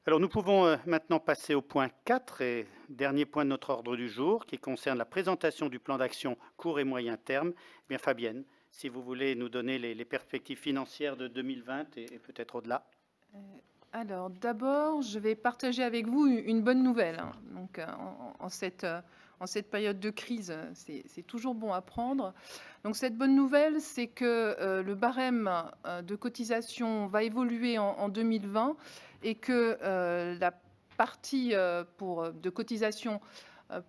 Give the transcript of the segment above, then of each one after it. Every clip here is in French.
Alors nous pouvons maintenant passer au point 4 et dernier point de notre ordre du jour qui concerne la présentation du plan d'action court et moyen terme. Eh bien Fabienne, si vous voulez nous donner les perspectives financières de 2020 et peut-être au-delà. Alors, d'abord, je vais partager avec vous une bonne nouvelle, hein. Donc, en cette période de crise, c'est toujours bon à prendre. Donc, cette bonne nouvelle, c'est que le barème de cotisation va évoluer en 2020 et que la partie de cotisation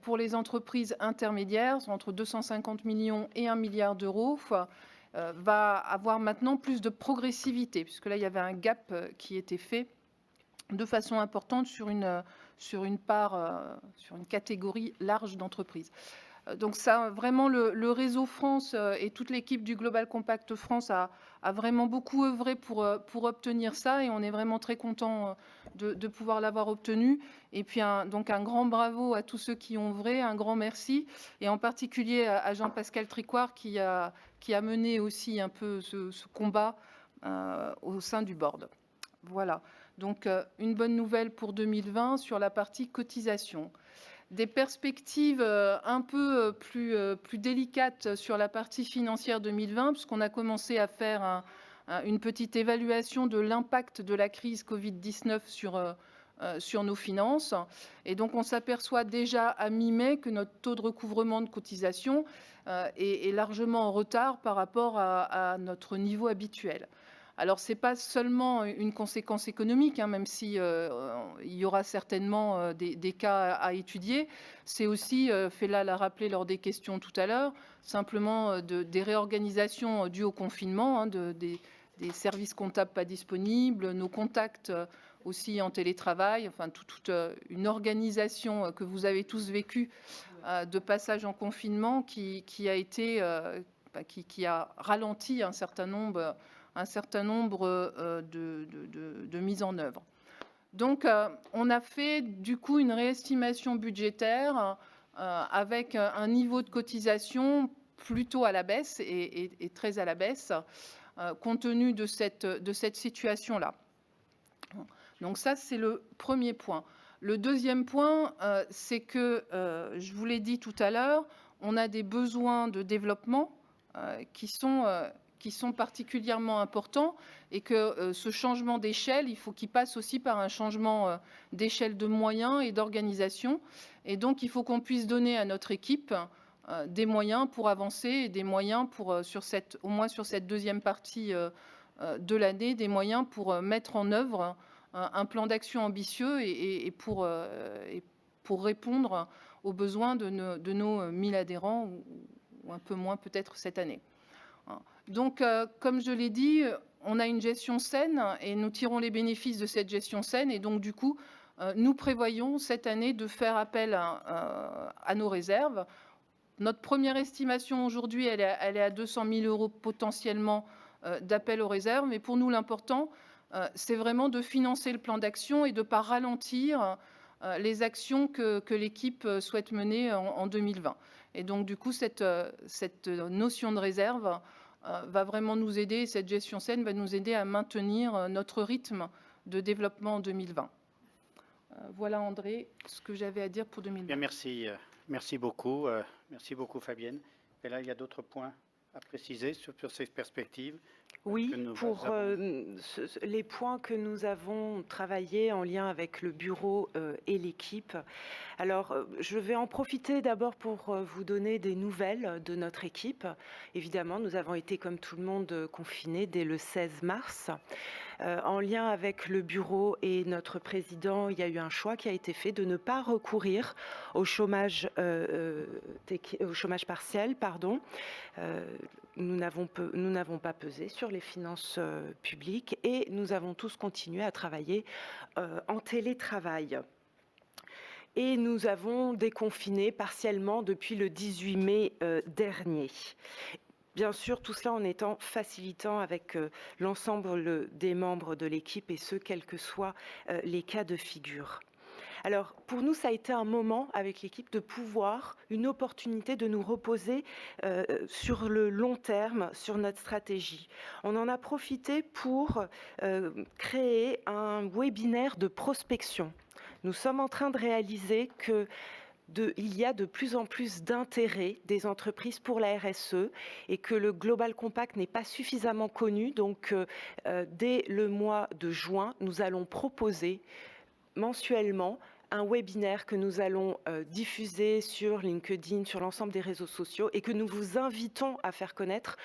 pour les entreprises intermédiaires, entre 250 millions et 1 milliard d'euros, va avoir maintenant plus de progressivité, puisque là, il y avait un gap qui était fait de façon importante sur une catégorie large d'entreprises. Donc ça, vraiment, le réseau France et toute l'équipe du Global Compact France a vraiment beaucoup œuvré pour obtenir ça, et on est vraiment très content de pouvoir l'avoir obtenu. Et puis donc un grand bravo à tous ceux qui ont œuvré, un grand merci, et en particulier à Jean-Pascal Tricoire qui a mené aussi un peu ce combat au sein du board. Voilà, donc une bonne nouvelle pour 2020 sur la partie cotisation. Des perspectives un peu plus délicates sur la partie financière 2020, puisqu'on a commencé à faire une petite évaluation de l'impact de la crise Covid-19 sur nos finances. Et donc, on s'aperçoit déjà à mi-mai que notre taux de recouvrement de cotisation est largement en retard par rapport à notre niveau habituel. Alors, ce n'est pas seulement une conséquence économique, hein, même si il y aura certainement des cas à étudier. C'est aussi, Fela l'a rappelé lors des questions tout à l'heure, simplement des réorganisations dues au confinement, hein, des services comptables pas disponibles, nos contacts aussi en télétravail, enfin toute une organisation que vous avez tous vécue de passage en confinement qui a ralenti un certain nombre de mises en œuvre. Donc, on a fait du coup une réestimation budgétaire avec un niveau de cotisation plutôt à la baisse et très à la baisse, compte tenu de cette situation-là. Donc ça, c'est le premier point. Le deuxième point, c'est que, je vous l'ai dit tout à l'heure, on a des besoins de développement qui sont particulièrement importants, et que ce changement d'échelle, il faut qu'il passe aussi par un changement d'échelle de moyens et d'organisation. Et donc, il faut qu'on puisse donner à notre équipe des moyens pour avancer, et des moyens pour, au moins sur cette deuxième partie de l'année, des moyens pour mettre en œuvre un plan d'action ambitieux et pour répondre aux besoins de nos 1000 adhérents, ou un peu moins peut-être cette année. Donc, comme je l'ai dit, on a une gestion saine et nous tirons les bénéfices de cette gestion saine. Et donc, du coup, nous prévoyons cette année de faire appel à nos réserves. Notre première estimation aujourd'hui, elle est à 200 000 euros potentiellement d'appel aux réserves. Mais pour nous, l'important, c'est vraiment de financer le plan d'action et de ne pas ralentir les actions que l'équipe souhaite mener en 2020. Et donc, du coup, cette notion de réserve va vraiment nous aider, cette gestion saine va nous aider à maintenir notre rythme de développement en 2020. Voilà, André, ce que j'avais à dire pour 2020. Bien, merci beaucoup Fabienne. Et là, il y a d'autres points à préciser sur ces perspectives. Oui, pour les points que nous avons travaillés en lien avec le bureau et l'équipe. Alors, je vais en profiter d'abord pour vous donner des nouvelles de notre équipe. Évidemment, nous avons été, comme tout le monde, confinés dès le 16 mars. En lien avec le bureau et notre président, il y a eu un choix qui a été fait de ne pas recourir au chômage partiel. Nous n'avons pas pesé sur les finances publiques, et nous avons tous continué à travailler en télétravail. Et nous avons déconfiné partiellement depuis le 18 mai dernier. Bien sûr, tout cela en étant facilitant avec l'ensemble des membres de l'équipe, et ce, quels que soient les cas de figure. Alors, pour nous, ça a été un moment avec l'équipe de pouvoir, une opportunité de nous reposer sur le long terme, sur notre stratégie. On en a profité pour créer un webinaire de prospection. Nous sommes en train de réaliser que il y a de plus en plus d'intérêt des entreprises pour la RSE et que le Global Compact n'est pas suffisamment connu. Donc, dès le mois de juin, nous allons proposer mensuellement un webinaire que nous allons diffuser sur LinkedIn, sur l'ensemble des réseaux sociaux et que nous vous invitons à faire connaître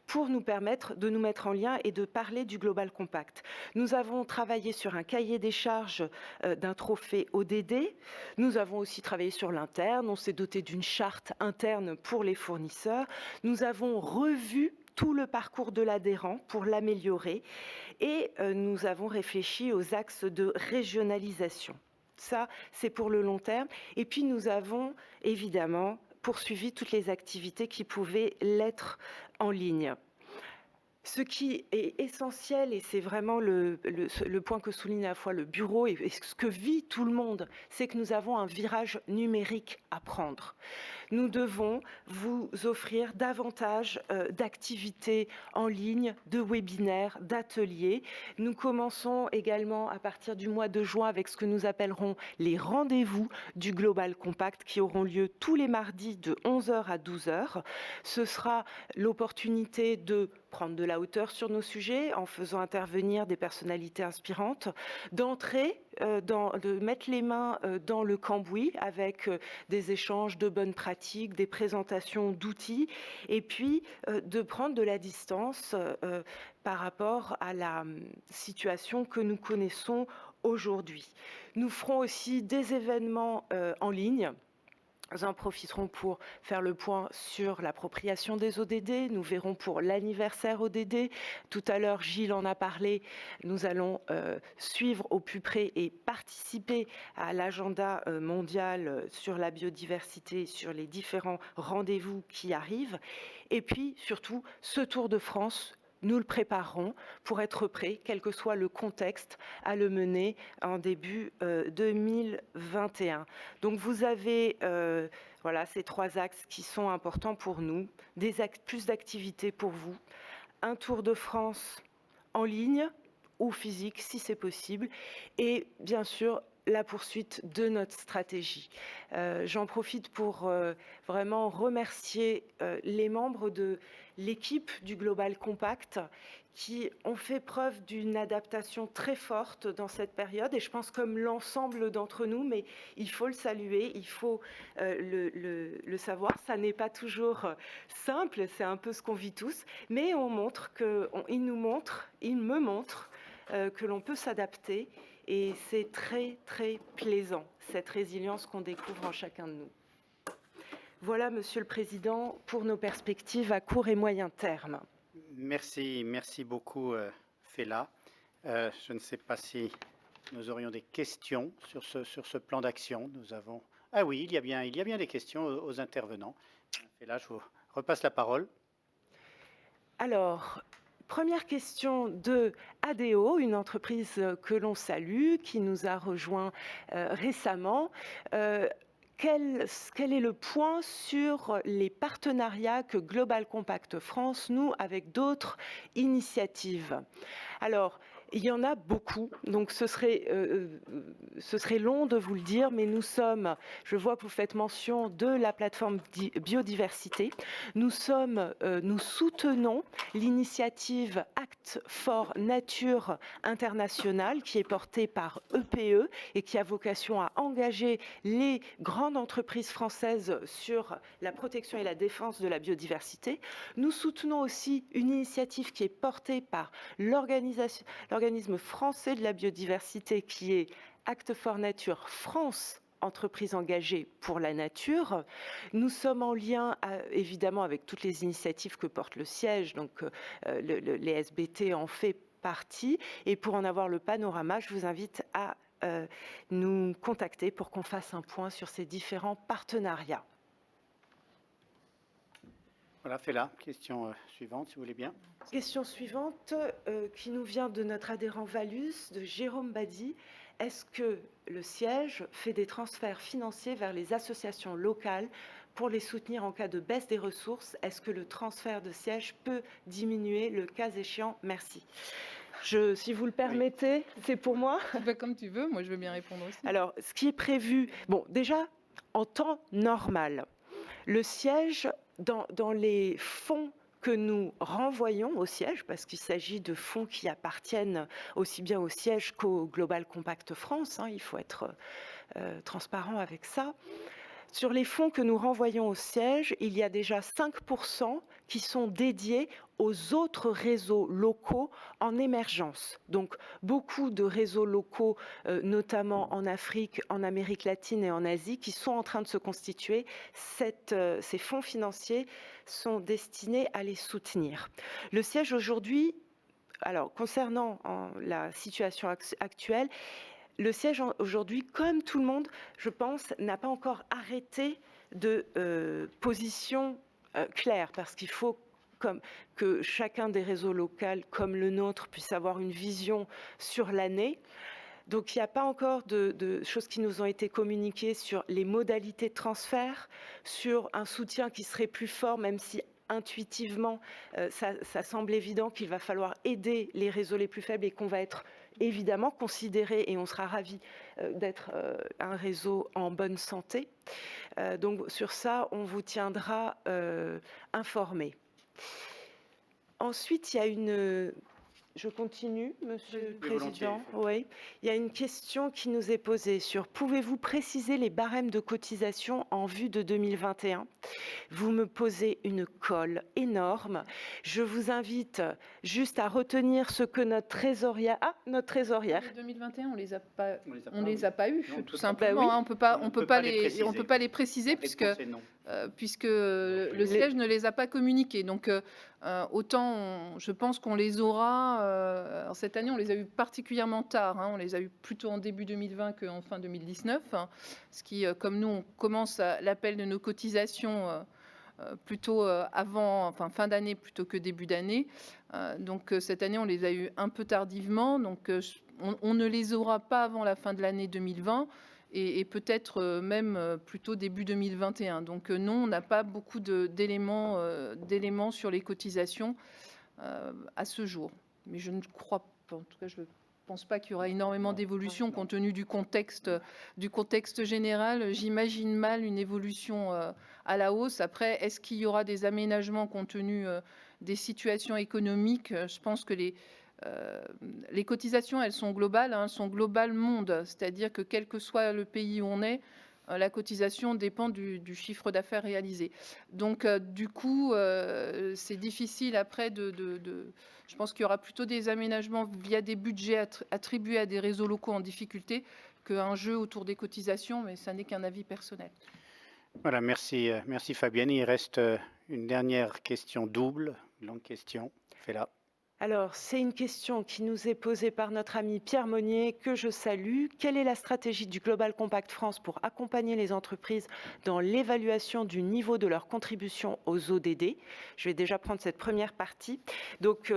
pour nous permettre de nous mettre en lien et de parler du Global Compact. Nous avons travaillé sur un cahier des charges d'un trophée ODD. Nous avons aussi travaillé sur l'interne. On s'est doté d'une charte interne pour les fournisseurs. Nous avons revu tout le parcours de l'adhérent pour l'améliorer et nous avons réfléchi aux axes de régionalisation. Ça, c'est pour le long terme. Et puis, nous avons évidemment poursuivi toutes les activités qui pouvaient l'être en ligne. Ce qui est essentiel, et c'est vraiment le point que souligne à la fois le bureau et ce que vit tout le monde, c'est que nous avons un virage numérique à prendre. Nous devons vous offrir davantage d'activités en ligne, de webinaires, d'ateliers. Nous commençons également à partir du mois de juin avec ce que nous appellerons les rendez-vous du Global Compact qui auront lieu tous les mardis de 11h à 12h. Ce sera l'opportunité de prendre de la hauteur sur nos sujets en faisant intervenir des personnalités inspirantes, d'entrer, de mettre les mains dans le cambouis avec des échanges de bonnes pratiques, des présentations d'outils, et puis de prendre de la distance par rapport à la situation que nous connaissons aujourd'hui. Nous ferons aussi des événements en ligne. Nous en profiterons pour faire le point sur l'appropriation des ODD. Nous verrons pour l'anniversaire ODD. Tout à l'heure, Gilles en a parlé. Nous allons suivre au plus près et participer à l'agenda mondial sur la biodiversité, sur les différents rendez-vous qui arrivent. Et puis, surtout, ce Tour de France, nous le préparerons pour être prêts, quel que soit le contexte, à le mener en début 2021. Donc vous avez voilà, ces trois axes qui sont importants pour nous, plus d'activités pour vous, un Tour de France en ligne ou physique si c'est possible, et bien sûr la poursuite de notre stratégie. J'en profite pour vraiment remercier les membres de l'équipe du Global Compact qui ont fait preuve d'une adaptation très forte dans cette période, et je pense comme l'ensemble d'entre nous, mais il faut le saluer, il faut le savoir. Ça n'est pas toujours simple, c'est un peu ce qu'on vit tous, mais on montre il me montre que l'on peut s'adapter, et c'est très, très plaisant, cette résilience qu'on découvre en chacun de nous. Voilà, Monsieur le Président, pour nos perspectives à court et moyen terme. Merci beaucoup, Fela. Je ne sais pas si nous aurions des questions sur ce plan d'action. Ah oui, il y a bien des questions aux intervenants. Fela, je vous repasse la parole. Alors, première question de ADO, une entreprise que l'on salue, qui nous a rejoint récemment. Quel est le point sur les partenariats que Global Compact France noue avec d'autres initiatives? Alors, il y en a beaucoup, donc ce serait long de vous le dire, mais nous sommes, je vois que vous faites mention de la plateforme biodiversité. Nous soutenons l'initiative Act for Nature International qui est portée par EPE et qui a vocation à engager les grandes entreprises françaises sur la protection et la défense de la biodiversité. Nous soutenons aussi une initiative qui est portée par l'organisme français de la biodiversité qui est Act for Nature France, entreprise engagée pour la nature. Nous sommes en lien évidemment avec toutes les initiatives que porte le siège, donc les SBT en fait partie. Et pour en avoir le panorama, je vous invite à nous contacter pour qu'on fasse un point sur ces différents partenariats. Voilà, fait là. Question suivante, si vous voulez bien. Question suivante qui nous vient de notre adhérent Valus, de Jérôme Badi. Est-ce que le siège fait des transferts financiers vers les associations locales pour les soutenir en cas de baisse des ressources? Est-ce que le transfert de siège peut diminuer le cas échéant? Merci. Si vous le permettez, c'est pour moi. Comme tu veux, moi je veux bien répondre aussi. Alors, ce qui est prévu, bon, déjà, en temps normal, le siège, dans les fonds que nous renvoyons au siège, parce qu'il s'agit de fonds qui appartiennent aussi bien au siège qu'au Global Compact France, il faut être transparent avec ça. Sur les fonds que nous renvoyons au siège, il y a déjà 5% qui sont dédiés aux autres réseaux locaux en émergence. Donc, beaucoup de réseaux locaux, notamment en Afrique, en Amérique latine et en Asie, qui sont en train de se constituer. Ces fonds financiers sont destinés à les soutenir. Le siège aujourd'hui, alors concernant la situation actuelle, le siège aujourd'hui, comme tout le monde, je pense, n'a pas encore arrêté de position claire, parce qu'il faut que chacun des réseaux locaux, comme le nôtre, puisse avoir une vision sur l'année. Donc, il n'y a pas encore de choses qui nous ont été communiquées sur les modalités de transfert, sur un soutien qui serait plus fort, même si intuitivement, ça semble évident qu'il va falloir aider les réseaux les plus faibles et qu'on va être évidemment considéré, et on sera ravis d'être un réseau en bonne santé. Donc sur ça, on vous tiendra informé. Ensuite, il y a une... Je continue, Monsieur le Président. Oui. Il y a une question qui nous est posée sur « Pouvez-vous préciser les barèmes de cotisation en vue de 2021 ?» Vous me posez une colle énorme. Je vous invite juste à retenir ce que notre trésorière... Ah, notre trésorière. En 2021, on les a pas eus, tout simplement. Oui. On peut pas les préciser puisque le siège ne les a pas communiqués. Donc, autant, je pense qu'on les aura. Alors cette année, on les a eu particulièrement tard. On les a eu plutôt en début 2020 qu'en fin 2019. Ce qui, comme nous, on commence l'appel de nos cotisations plutôt fin d'année plutôt que début d'année. Donc cette année, on les a eu un peu tardivement. Donc on ne les aura pas avant la fin de l'année 2020 et peut-être même plutôt début 2021. Donc non, on n'a pas beaucoup d'éléments sur les cotisations à ce jour. Mais je ne crois pas, en tout cas, je ne pense pas qu'il y aura énormément d'évolution compte tenu du contexte général. J'imagine mal une évolution à la hausse. Après, est-ce qu'il y aura des aménagements compte tenu des situations économiques? Je pense que les cotisations, elles sont globales, elles sont globales monde. C'est-à-dire que quel que soit le pays où on est, la cotisation dépend du chiffre d'affaires réalisé. Donc, du coup, c'est difficile après je pense qu'il y aura plutôt des aménagements via des budgets attribués à des réseaux locaux en difficulté qu'un jeu autour des cotisations, mais ça n'est qu'un avis personnel. Voilà, merci Fabienne. Il reste une dernière question double, une longue question. Fais-la. Alors, c'est une question qui nous est posée par notre ami Pierre Monnier, que je salue. Quelle est la stratégie du Global Compact France pour accompagner les entreprises dans l'évaluation du niveau de leur contribution aux ODD? Je vais déjà prendre cette première partie. Donc,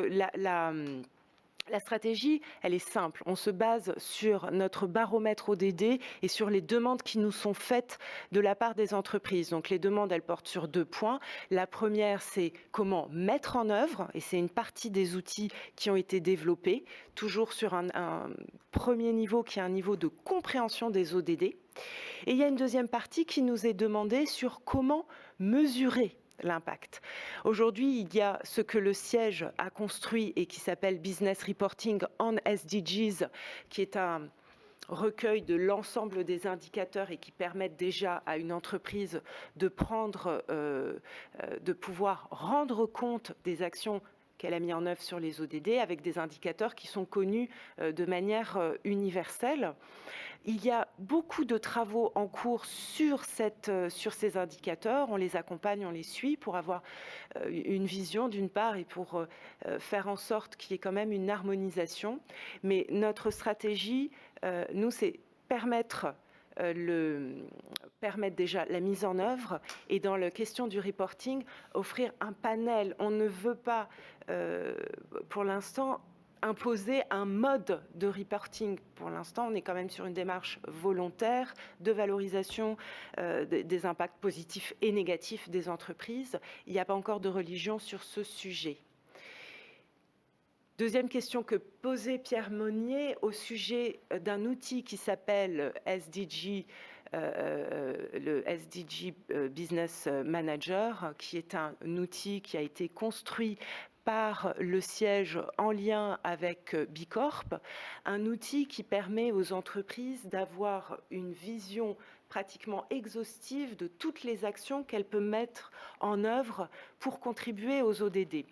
la stratégie, elle est simple. On se base sur notre baromètre ODD et sur les demandes qui nous sont faites de la part des entreprises. Donc, les demandes, elles portent sur 2 points. La première, c'est comment mettre en œuvre, et c'est une partie des outils qui ont été développés, toujours sur un premier niveau qui est un niveau de compréhension des ODD. Et il y a une deuxième partie qui nous est demandée sur comment mesurer l'impact. Aujourd'hui, il y a ce que le siège a construit et qui s'appelle Business Reporting on SDGs, qui est un recueil de l'ensemble des indicateurs et qui permettent déjà à une entreprise de pouvoir rendre compte des actions qu'elle a mis en œuvre sur les ODD avec des indicateurs qui sont connus de manière universelle. Il y a beaucoup de travaux en cours sur ces indicateurs. On les accompagne, on les suit pour avoir une vision d'une part et pour faire en sorte qu'il y ait quand même une harmonisation. Mais notre stratégie, nous, c'est permettre permettre déjà la mise en œuvre et dans la question du reporting, offrir un panel. On ne veut pas, pour l'instant, imposer un mode de reporting. Pour l'instant, on est quand même sur une démarche volontaire de valorisation des impacts positifs et négatifs des entreprises. Il n'y a pas encore de religion sur ce sujet. Deuxième question que posait Pierre Monnier au sujet d'un outil qui s'appelle SDG, le SDG Business Manager, qui est un outil qui a été construit par le siège en lien avec Bicorp, un outil qui permet aux entreprises d'avoir une vision pratiquement exhaustive de toutes les actions qu'elles peuvent mettre en œuvre pour contribuer aux ODD.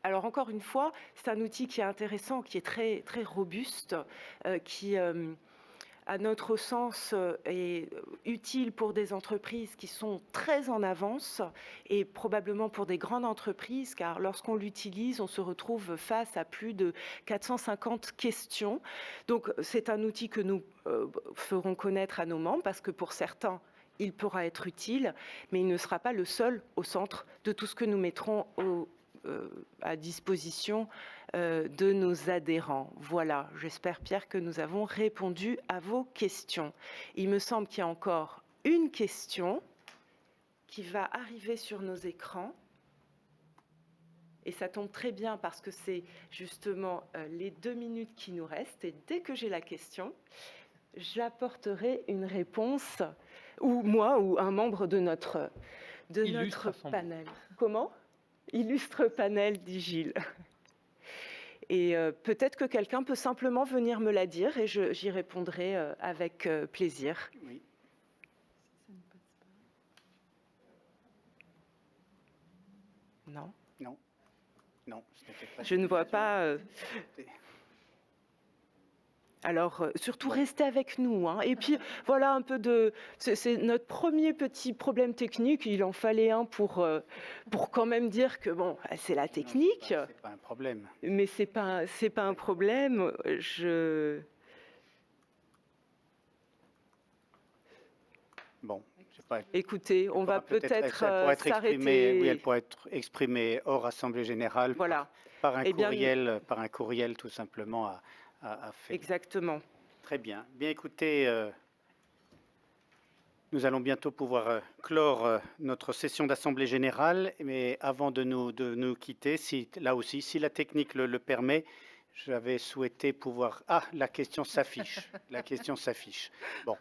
Alors encore une fois, c'est un outil qui est intéressant, qui est très, très robuste, qui, à notre sens, est utile pour des entreprises qui sont très en avance et probablement pour des grandes entreprises, car lorsqu'on l'utilise, on se retrouve face à plus de 450 questions. Donc c'est un outil que nous ferons connaître à nos membres, parce que pour certains, il pourra être utile, mais il ne sera pas le seul au centre de tout ce que nous mettrons à disposition de nos adhérents. Voilà, j'espère, Pierre, que nous avons répondu à vos questions. Il me semble qu'il y a encore une question qui va arriver sur nos écrans. Et ça tombe très bien parce que c'est justement les 2 minutes qui nous restent. Et dès que j'ai la question, j'apporterai une réponse, ou moi, ou un membre de notre panel. Comment ? Illustre panel, dit Gilles. Et peut-être que quelqu'un peut simplement venir me la dire et j'y répondrai avec plaisir. Oui. Non. Non. Non. Je ne vois pas. Alors, surtout, restez avec nous. Hein. Et puis, voilà un peu de... C'est notre premier petit problème technique. Il en fallait un pour quand même dire que, bon, c'est la technique. C'est pas un problème. Mais c'est pas un problème. Bon, je sais pas. Écoutez, on va peut-être s'arrêter. Oui, elle pourrait être exprimée hors Assemblée Générale. Voilà. Par un courriel tout simplement à faire. Exactement. Très bien. Bien, écoutez, nous allons bientôt pouvoir clore notre session d'Assemblée Générale, mais avant de nous quitter, là aussi, si la technique le permet, j'avais souhaité pouvoir... Ah, la question s'affiche. La question s'affiche. Bon,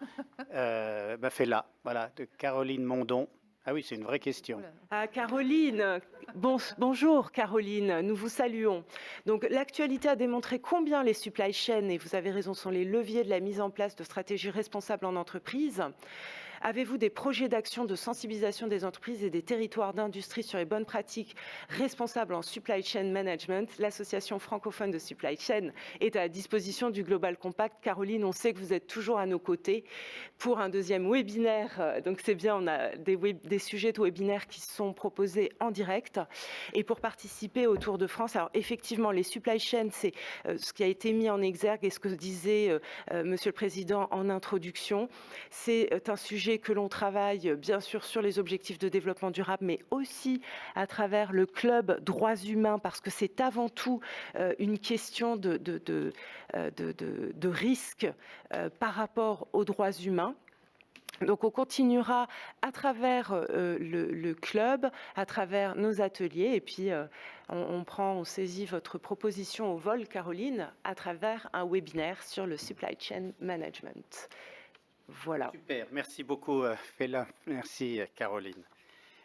fais-la. Voilà, de Caroline Mondon. Ah oui, c'est une vraie question. Ah, Caroline, bonjour Caroline, nous vous saluons. Donc l'actualité a démontré combien les supply chains, et vous avez raison, sont les leviers de la mise en place de stratégies responsables en entreprise. Avez-vous des projets d'action de sensibilisation des entreprises et des territoires d'industrie sur les bonnes pratiques responsables en supply chain management? L'association francophone de supply chain est à la disposition du Global Compact. Caroline, on sait que vous êtes toujours à nos côtés pour un deuxième webinaire. Donc c'est bien, on a des sujets de webinaire qui sont proposés en direct. Et pour participer au Tour de France, alors effectivement, les supply chains, c'est ce qui a été mis en exergue et ce que disait Monsieur le Président en introduction. C'est un sujet que l'on travaille bien sûr sur les objectifs de développement durable, mais aussi à travers le club droits humains, parce que c'est avant tout une question de risque par rapport aux droits humains. Donc on continuera à travers le club, à travers nos ateliers, et puis on saisit votre proposition au vol, Caroline, à travers un webinaire sur le supply chain management. Voilà. Super, merci beaucoup Fela, merci Caroline.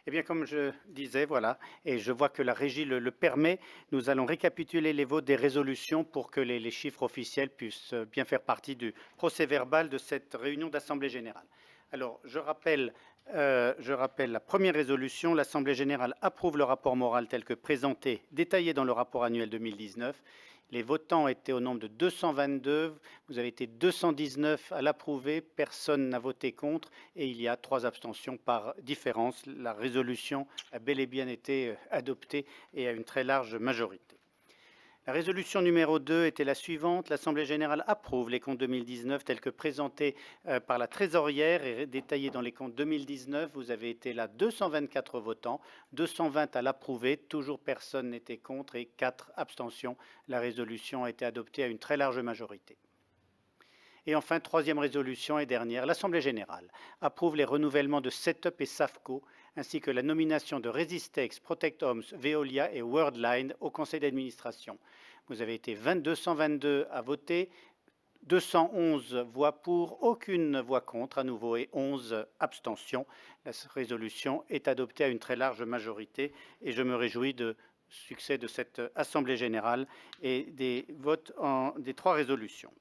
Eh bien, comme je disais, voilà, et je vois que la régie le permet, nous allons récapituler les votes des résolutions pour que les chiffres officiels puissent bien faire partie du procès-verbal de cette réunion d'Assemblée générale. Alors, je rappelle la première résolution. L'Assemblée générale approuve le rapport moral tel que présenté, détaillé dans le rapport annuel 2019. Les votants étaient au nombre de 222. Vous avez été 219 à l'approuver. Personne n'a voté contre et il y a 3 abstentions par différence. La résolution a bel et bien été adoptée et à une très large majorité. La résolution numéro 2 était la suivante. L'Assemblée générale approuve les comptes 2019 tels que présentés par la trésorière et détaillés dans les comptes 2019. Vous avez été là 224 votants, 220 à l'approuver, toujours personne n'était contre et 4 abstentions. La résolution a été adoptée à une très large majorité. Et enfin, troisième résolution et dernière, l'Assemblée générale approuve les renouvellements de Setup et Safco, ainsi que la nomination de Resistex, Protect Homes, Veolia et Worldline au conseil d'administration. Vous avez été 222 à voter, 211 voix pour, aucune voix contre à nouveau et 11 abstentions. La résolution est adoptée à une très large majorité et je me réjouis du succès de cette Assemblée générale et des votes des trois résolutions.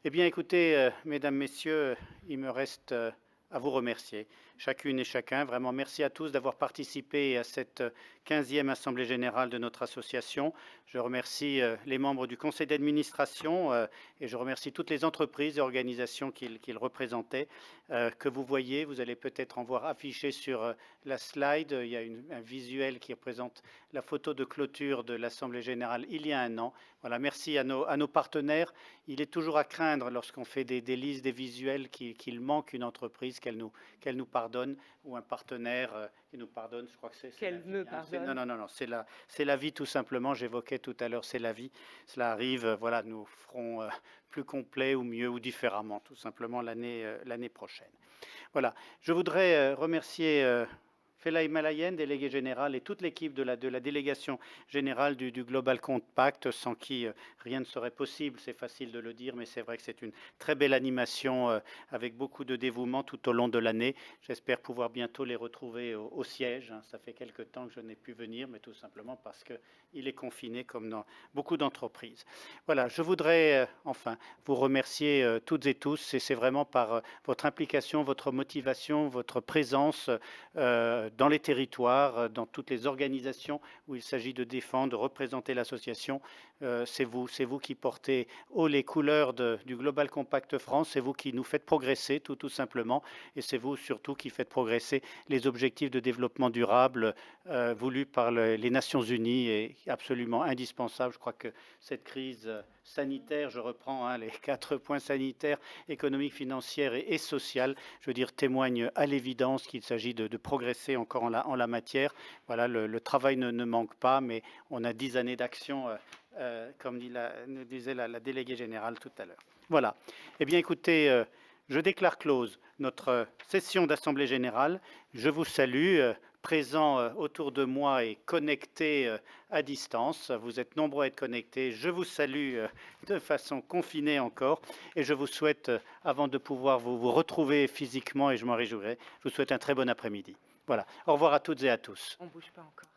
Eh bien, écoutez, mesdames, messieurs, il me reste à vous remercier, chacune et chacun. Vraiment, merci à tous d'avoir participé à cette 15e Assemblée générale de notre association. Je remercie les membres du conseil d'administration et je remercie toutes les entreprises et organisations qu'ils représentaient, que vous voyez. Vous allez peut-être en voir affiché sur la slide. Il y a un visuel qui représente la photo de clôture de l'Assemblée générale il y a un an. Voilà, merci à nos partenaires. Il est toujours à craindre lorsqu'on fait des listes, des visuels, qu'il manque une entreprise, qu'elle nous pardonne, ou un partenaire qui nous pardonne. Je crois que c'est qu'elle me pardonne. Non, c'est la vie tout simplement. J'évoquais tout à l'heure, c'est la vie. Cela arrive, voilà, nous ferons plus complet ou mieux ou différemment, tout simplement l'année prochaine. Voilà, je voudrais remercier Felaï Malayen, délégué général, et toute l'équipe de la délégation générale du Global Compact, sans qui rien ne serait possible. C'est facile de le dire, mais c'est vrai que c'est une très belle animation avec beaucoup de dévouement tout au long de l'année. J'espère pouvoir bientôt les retrouver au siège. Ça fait quelque temps que je n'ai pu venir, mais tout simplement parce qu'il est confiné comme dans beaucoup d'entreprises. Voilà, je voudrais enfin vous remercier toutes et tous, et c'est vraiment par votre implication, votre motivation, votre présence dans les territoires, dans toutes les organisations où il s'agit de défendre, de représenter l'association. C'est vous qui portez haut les couleurs du Global Compact France, c'est vous qui nous faites progresser tout simplement, et c'est vous surtout qui faites progresser les objectifs de développement durable voulus par les Nations Unies et absolument indispensable. Je crois que cette crise sanitaire, je reprends les 4 points sanitaires, économiques, financières et sociales, je veux dire, témoigne à l'évidence qu'il s'agit de progresser encore en la matière. Voilà, le travail ne manque pas, mais on a 10 années d'action, comme nous disait la déléguée générale tout à l'heure. Voilà. Eh bien, écoutez, je déclare close notre session d'Assemblée générale. Je vous salue, présents autour de moi et connectés à distance. Vous êtes nombreux à être connectés. Je vous salue de façon confinée encore et je vous souhaite, avant de pouvoir vous retrouver physiquement, et je m'en réjouirai, je vous souhaite un très bon après-midi. Voilà. Au revoir à toutes et à tous. On ne bouge pas encore.